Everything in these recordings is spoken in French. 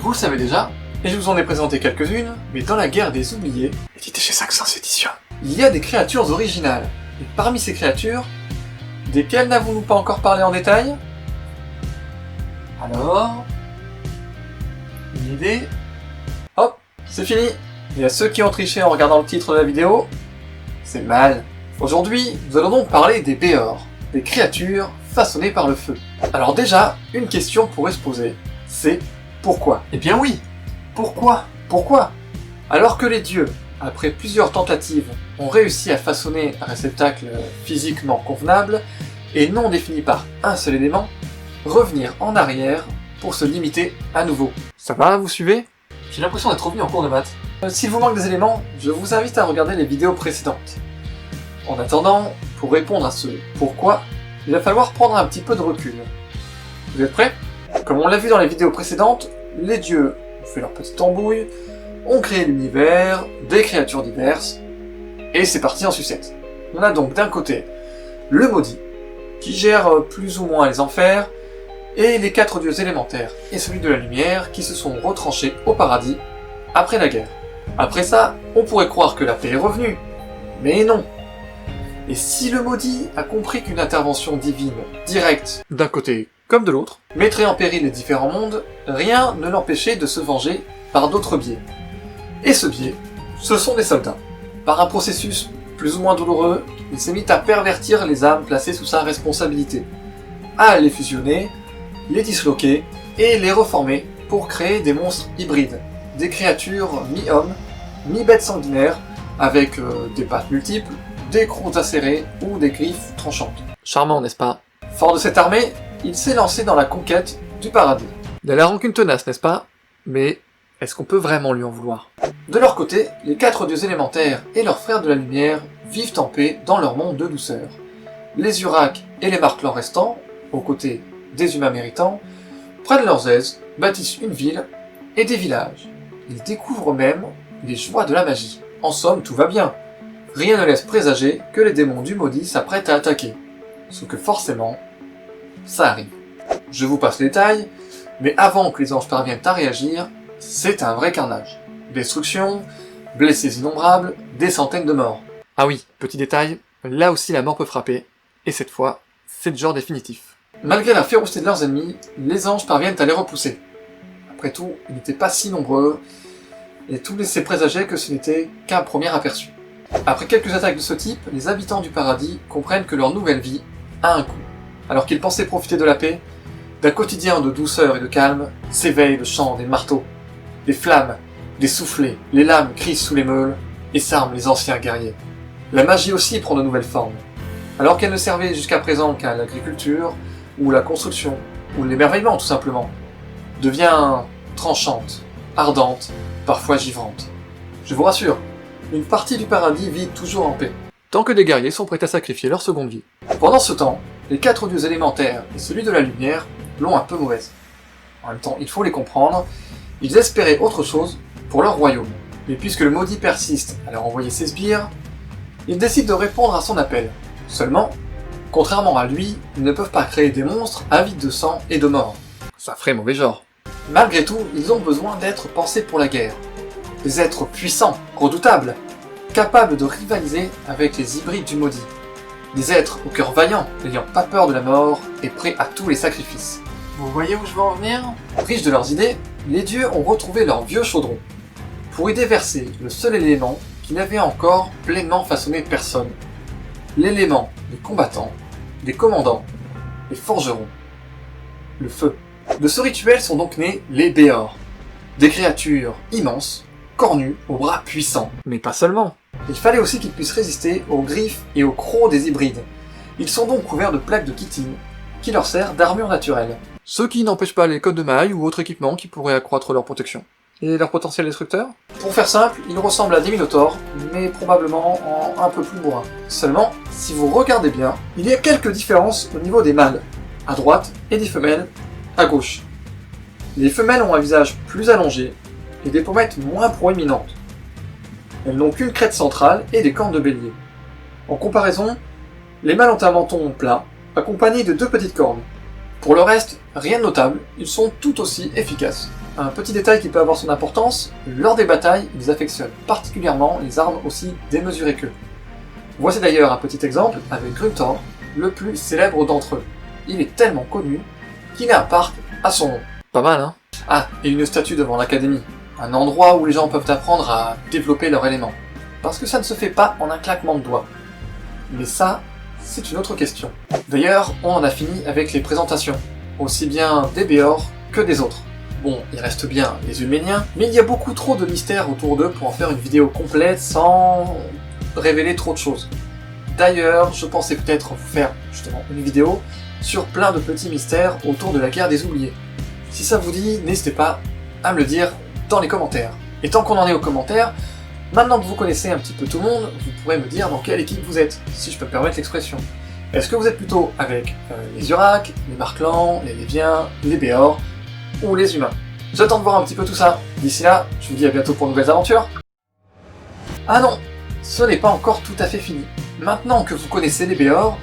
Vous le savez déjà, et je vous en ai présenté quelques-unes, mais dans la guerre des oubliés, édité chez 500 éditions, il y a des créatures originales. Et parmi ces créatures, desquelles n'avons-nous pas encore parlé en détail? Alors... Une idée? Hop, c'est fini. Et à ceux qui ont triché en regardant le titre de la vidéo, c'est mal. Aujourd'hui, nous allons donc parler des Béors, des créatures façonnées par le feu. Alors déjà, une question pourrait se poser, c'est pourquoi? Eh bien oui, pourquoi? Pourquoi? Alors que les dieux, après plusieurs tentatives, ont réussi à façonner un réceptacle physiquement convenable et non défini par un seul élément, revenir en arrière pour se limiter à nouveau. Ça va, vous suivez? J'ai l'impression d'être revenu en cours de maths. S'il vous manque des éléments, je vous invite à regarder les vidéos précédentes. En attendant, pour répondre à ce pourquoi, il va falloir prendre un petit peu de recul. Vous êtes prêts? Comme on l'a vu dans les vidéos précédentes, les dieux ont fait leur petite tambouille, ont créé l'univers, des créatures diverses, et c'est parti en sucette. On a donc d'un côté le maudit, qui gère plus ou moins les enfers, et les 4 dieux élémentaires et celui de la lumière qui se sont retranchés au paradis après la guerre. Après ça, on pourrait croire que la paix est revenue, mais non. Et si le maudit a compris qu'une intervention divine directe, d'un côté comme de l'autre, mettrait en péril les différents mondes, rien ne l'empêchait de se venger par d'autres biais. Et ce biais, ce sont des soldats. Par un processus plus ou moins douloureux, il s'est mis à pervertir les âmes placées sous sa responsabilité, à les fusionner, les disloquer et les reformer pour créer des monstres hybrides, des créatures mi-hommes, mi-bêtes sanguinaires, avec des pattes multiples, des crocs acérés ou des griffes tranchantes. Charmant, n'est-ce pas? Fort de cette armée, il s'est lancé dans la conquête du paradis. Il a la rancune tenace, n'est-ce pas? Mais est-ce qu'on peut vraiment lui en vouloir? De leur côté, les 4 dieux élémentaires et leurs frères de la lumière vivent en paix dans leur monde de douceur. Les Uraks et les Marclans restants, aux côtés des humains méritants, prennent leurs aises, bâtissent une ville et des villages. Ils découvrent même les joies de la magie. En somme, tout va bien. Rien ne laisse présager que les démons du maudit s'apprêtent à attaquer. Sauf que forcément, ça arrive. Je vous passe les détails, mais avant que les anges parviennent à réagir, c'est un vrai carnage. Destruction, blessés innombrables, des centaines de morts. Ah oui, petit détail, là aussi la mort peut frapper, et cette fois, c'est de genre définitif. Malgré la férocité de leurs ennemis, les anges parviennent à les repousser. Après tout, ils n'étaient pas si nombreux, et tout laissait présager que ce n'était qu'un premier aperçu. Après quelques attaques de ce type, les habitants du paradis comprennent que leur nouvelle vie a un coût. Alors qu'ils pensaient profiter de la paix, d'un quotidien de douceur et de calme, s'éveille le chant des marteaux, des flammes, des soufflets, les lames crient sous les meules, et s'arment les anciens guerriers. La magie aussi prend de nouvelles formes. Alors qu'elle ne servait jusqu'à présent qu'à l'agriculture, ou la construction, ou l'émerveillement tout simplement, devient tranchante, ardente, parfois givrante. Je vous rassure, une partie du paradis vit toujours en paix, tant que des guerriers sont prêts à sacrifier leur seconde vie. Pendant ce temps, les 4 dieux élémentaires et celui de la lumière l'ont un peu mauvaise. En même temps, il faut les comprendre, ils espéraient autre chose pour leur royaume. Mais puisque le maudit persiste à leur envoyer ses sbires, ils décident de répondre à son appel. Seulement, contrairement à lui, ils ne peuvent pas créer des monstres avides de sang et de mort. Ça ferait mauvais genre. Malgré tout, ils ont besoin d'êtres pensés pour la guerre. Des êtres puissants, redoutables, capables de rivaliser avec les hybrides du maudit. Des êtres au cœur vaillant, n'ayant pas peur de la mort et prêts à tous les sacrifices. Vous voyez où je veux en venir? Riches de leurs idées, les dieux ont retrouvé leur vieux chaudron, pour y déverser le seul élément qui n'avait encore pleinement façonné personne. L'élément des combattants, des commandants, des forgerons. Le feu. De ce rituel sont donc nés les Béors. Des créatures immenses, cornues, aux bras puissants. Mais pas seulement. Il fallait aussi qu'ils puissent résister aux griffes et aux crocs des hybrides. Ils sont donc couverts de plaques de chitine, qui leur sert d'armure naturelle. Ce qui n'empêche pas les cottes de mailles ou autres équipements qui pourraient accroître leur protection. Et leur potentiel destructeur? Pour faire simple, ils ressemblent à des minotaures, mais probablement en un peu plus bourrin. Seulement, si vous regardez bien, il y a quelques différences au niveau des mâles, à droite, et des femelles, à gauche. Les femelles ont un visage plus allongé, et des pommettes moins proéminentes. Elles n'ont qu'une crête centrale et des cornes de bélier. En comparaison, les mâles ont un menton plat, accompagné de 2 petites cornes. Pour le reste, rien de notable, ils sont tout aussi efficaces. Un petit détail qui peut avoir son importance, lors des batailles, ils affectionnent particulièrement les armes aussi démesurées qu'eux. Voici d'ailleurs un petit exemple avec Grunthor, le plus célèbre d'entre eux. Il est tellement connu qu'il a un parc à son nom. Pas mal, hein? Ah, et une statue devant l'académie. Un endroit où les gens peuvent apprendre à développer leur élément. Parce que ça ne se fait pas en un claquement de doigts. Mais ça, c'est une autre question. D'ailleurs, on en a fini avec les présentations. Aussi bien des Béors que des autres. Bon, il reste bien les Hulméniens, mais il y a beaucoup trop de mystères autour d'eux pour en faire une vidéo complète sans révéler trop de choses. D'ailleurs, je pensais peut-être vous faire justement une vidéo sur plein de petits mystères autour de la guerre des oubliés. Si ça vous dit, n'hésitez pas à me le dire dans les commentaires. Et tant qu'on en est aux commentaires, maintenant que vous connaissez un petit peu tout le monde, vous pourrez me dire dans quelle équipe vous êtes, si je peux me permettre l'expression. Est-ce que vous êtes plutôt avec les Uruk, les Marklands, les Léviens, les Béors, ou les humains? J'attends de voir un petit peu tout ça. D'ici là, je vous dis à bientôt pour de nouvelles aventures. Ah non, ce n'est pas encore tout à fait fini. Maintenant que vous connaissez les Béors,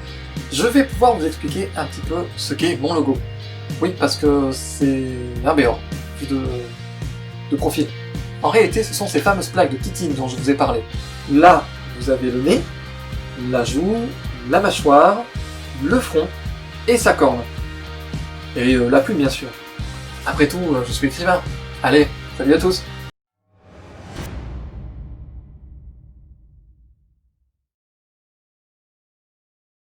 je vais pouvoir vous expliquer un petit peu ce qu'est mon logo. Oui, parce que c'est un Béor, vu de profil. En réalité, ce sont ces fameuses plaques de titine dont je vous ai parlé. Là, vous avez le nez, la joue, la mâchoire, le front et sa corne. Et la plume, bien sûr. Après tout, je suis écrivain. Allez, salut à tous!